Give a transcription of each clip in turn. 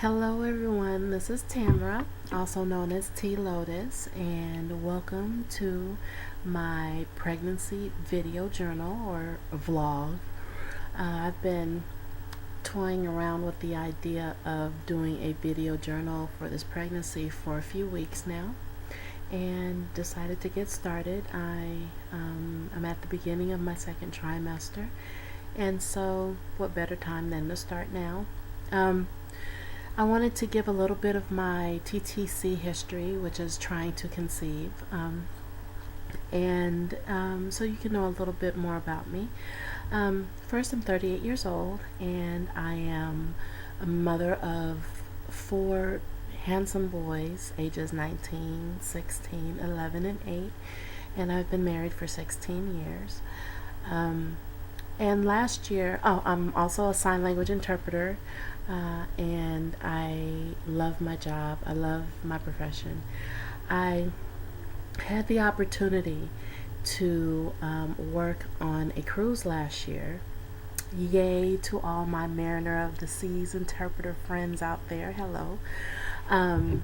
Hello, everyone. This is Tamara, also known as T Lotus, and welcome to my pregnancy video journal or vlog. I've been toying around with the idea of doing a video journal for this pregnancy for a few weeks now and decided to get started. I'm at the beginning of my second trimester, and so what better time than to start now? Um, I wanted to give a little bit of my TTC history, which is trying to conceive, and so you can know a little bit more about me. First, I'm 38 years old, and I am a mother of four handsome boys, ages 19, 16, 11, and 8, and I've been married for 16 years. Um, and last year, I'm also a sign language interpreter, and I love my job. I love my profession. I had the opportunity to work on a cruise last year. Yay to all my Mariner of the Seas interpreter friends out there. Hello. Um,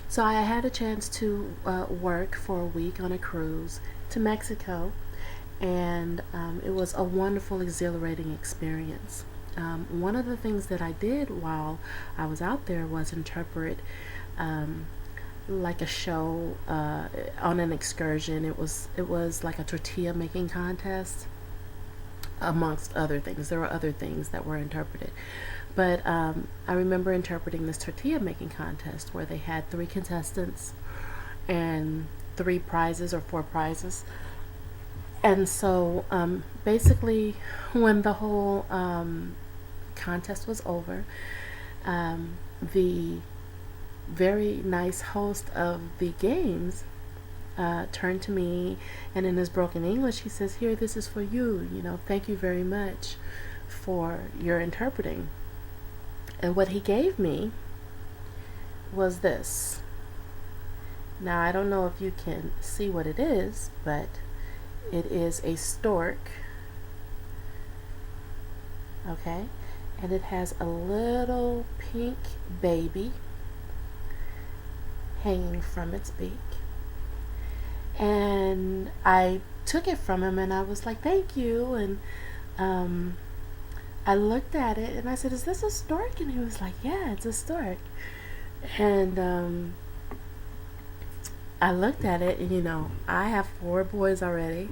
so I had a chance to work for a week on a cruise to Mexico, and it was a wonderful, exhilarating experience. One of the things that I did while I was out there was interpret um, like a show on an excursion. It was like a tortilla making contest, amongst other things. There were other things that were interpreted, but I remember interpreting this tortilla making contest where they had three contestants and three prizes or four prizes. And so basically, when the whole contest was over, the very nice host of the games turned to me, and in his broken English, he says, "Here, this is for you. Thank you very much for your interpreting." And what he gave me was this. Now, I don't know if you can see what it is, but it is a stork, okay? And it has a little pink baby hanging from its beak. And I took it from him and I was like, "Thank you." And I looked at it and I said, "Is this a stork?" And he was like, "Yeah, it's a stork." And I looked at it and I have four boys already,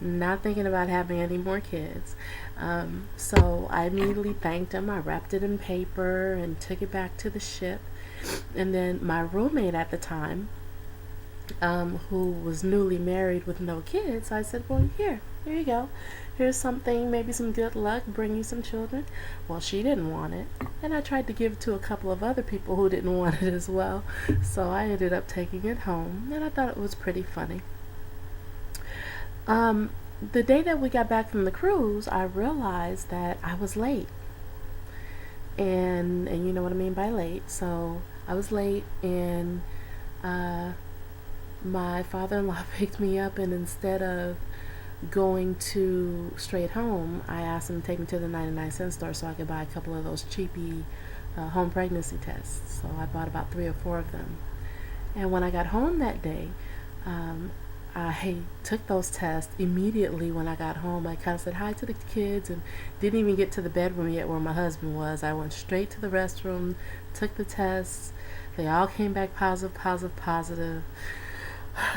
not thinking about having any more kids. So I immediately thanked him. I wrapped it in paper and took it back to the ship. And then my roommate at the time, who was newly married with no kids, I said, "Well, here you go. Here's something, maybe some good luck, bring you some children." Well, she didn't want it, and I tried to give it to a couple of other people who didn't want it as well. So I ended up taking it home, and I thought it was pretty funny. The day that we got back from the cruise, I realized that I was late, and you know what I mean by late. So I was late, and uh, my father-in-law picked me up, and instead of going to straight home, I asked him to take me to the 99-cent store so I could buy a couple of those cheapy home pregnancy tests. So I bought about 3 or 4 of them. And when I got home that day, I took those tests immediately. When I got home, I kind of said hi to the kids and didn't even get to the bedroom yet where my husband was. I went straight to the restroom, took the tests. They all came back positive, positive, positive.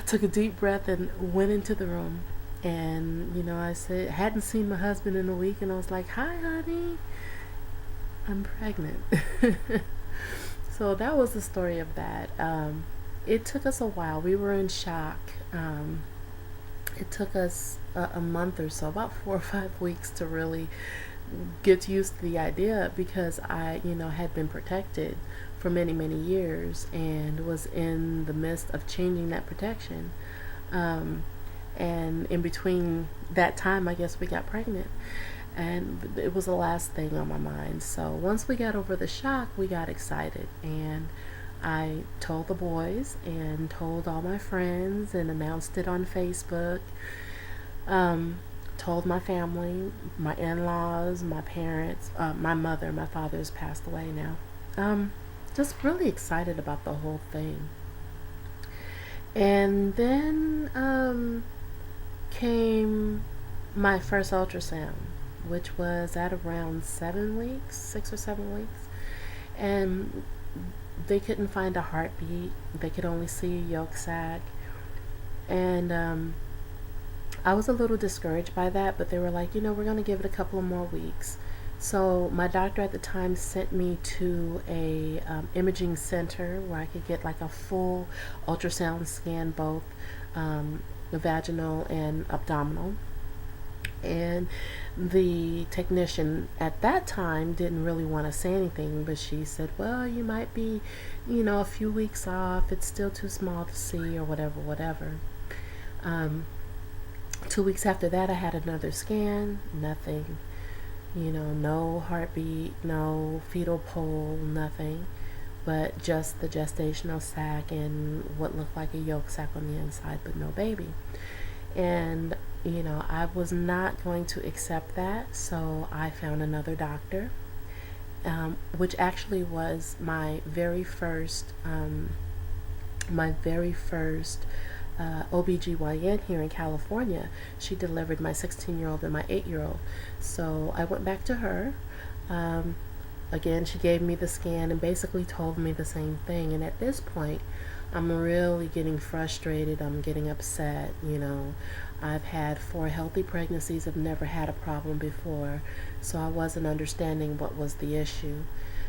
Took a deep breath and went into the room. And I said, hadn't seen my husband in a week, and I was like, "Hi, honey, I'm pregnant." So that was the story of that. It took us a while. We were in shock. It took us a month or so, about 4 or 5 weeks, to really get used to the idea, because I, had been protected for many, many years and was in the midst of changing that protection. And in between that time, I guess we got pregnant, and it was the last thing on my mind. So once we got over the shock, we got excited, and I told the boys and told all my friends and announced it on Facebook. Told my family, my in-laws, my parents, my mother. My father has passed away now. just really excited about the whole thing. And then came my first ultrasound, which was at around 7 weeks, 6 or 7 weeks. And they couldn't find a heartbeat, they could only see a yolk sac. And I was a little discouraged by that, but they were like, we're going to give it a couple of more weeks. So my doctor at the time sent me to a imaging center where I could get like a full ultrasound scan, both the vaginal and abdominal. And the technician at that time didn't really want to say anything, but she said, well, you might be, a few weeks off. It's still too small to see, or whatever, whatever. 2 weeks after that, I had another scan. Nothing. No heartbeat, no fetal pole, nothing, but just the gestational sac and what looked like a yolk sac on the inside, but no baby. And I was not going to accept that, so I found another doctor, which actually was my very first OBGYN here in California. She delivered my 16-year-old and my 8-year-old. So I went back to her. Again, she gave me the scan and basically told me the same thing. And at this point, I'm really getting frustrated. I'm getting upset. I've had 4 healthy pregnancies. I've never had a problem before. So I wasn't understanding what was the issue.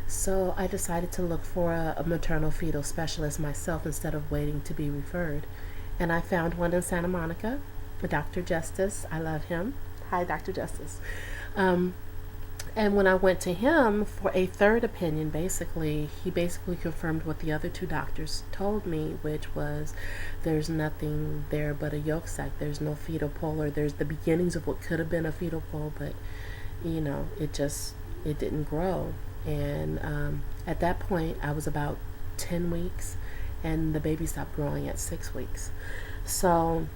So I decided to look for a maternal fetal specialist myself instead of waiting to be referred. And I found one in Santa Monica, Dr. Justice. I love him. Hi, Dr. Justice. And when I went to him for a third opinion, he basically confirmed what the other 2 doctors told me, which was there's nothing there but a yolk sac. There's no fetal pole, or there's the beginnings of what could have been a fetal pole, but it didn't grow. And at that point, I was about 10 weeks, and the baby stopped growing at 6 weeks. So,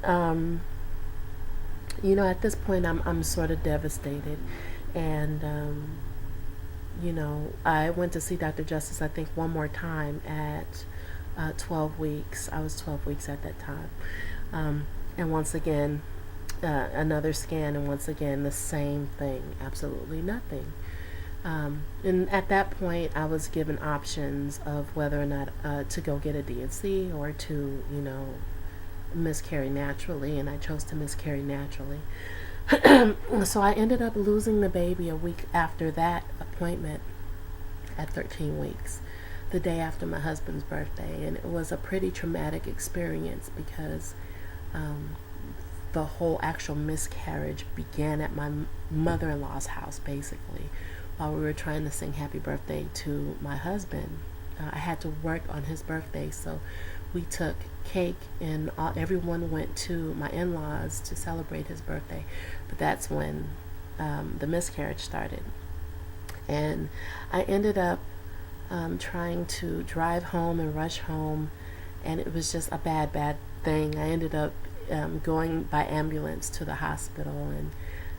at this point, I'm sort of devastated. And, I went to see Dr. Justice, I think, one more time at 12 weeks. I was 12 weeks at that time. And once again, another scan, and once again, the same thing, absolutely nothing. And at that point, I was given options of whether or not to go get a D&C or to, miscarry naturally, and I chose to miscarry naturally. So I ended up losing the baby a week after that appointment at 13 weeks, the day after my husband's birthday. And it was a pretty traumatic experience because the whole actual miscarriage began at my mother-in-law's house, basically, while we were trying to sing happy birthday to my husband. I had to work on his birthday, so we took cake and everyone went to my in-laws to celebrate his birthday. But that's when the miscarriage started. And I ended up trying to drive home and rush home, and it was just a bad thing. I ended up going by ambulance to the hospital,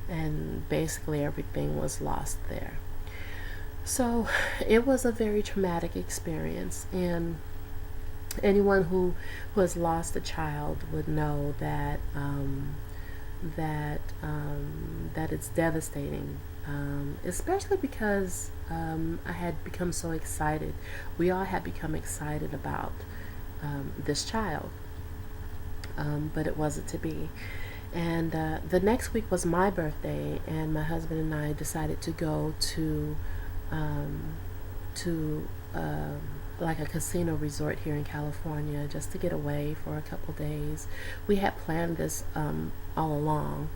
and basically everything was lost there. So it was a very traumatic experience, and anyone who has lost a child would know that it's devastating, especially because I had become so excited. We all had become excited about this child, but it wasn't to be. And the next week was my birthday, and my husband and I decided to go to like a casino resort here in California, just to get away for a couple days. We had planned this all along,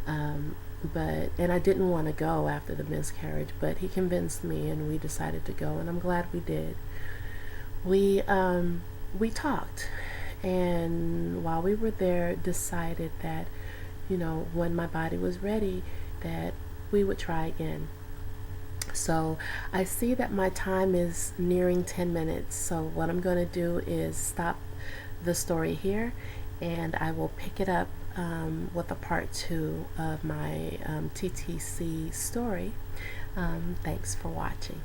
and I didn't want to go after the miscarriage, but he convinced me, and we decided to go, and I'm glad we did. We talked, and while we were there, decided that when my body was ready, that we would try again. So I see that my time is nearing 10 minutes. So what I'm going to do is stop the story here, and I will pick it up with a part 2 of my TTC story. Thanks for watching.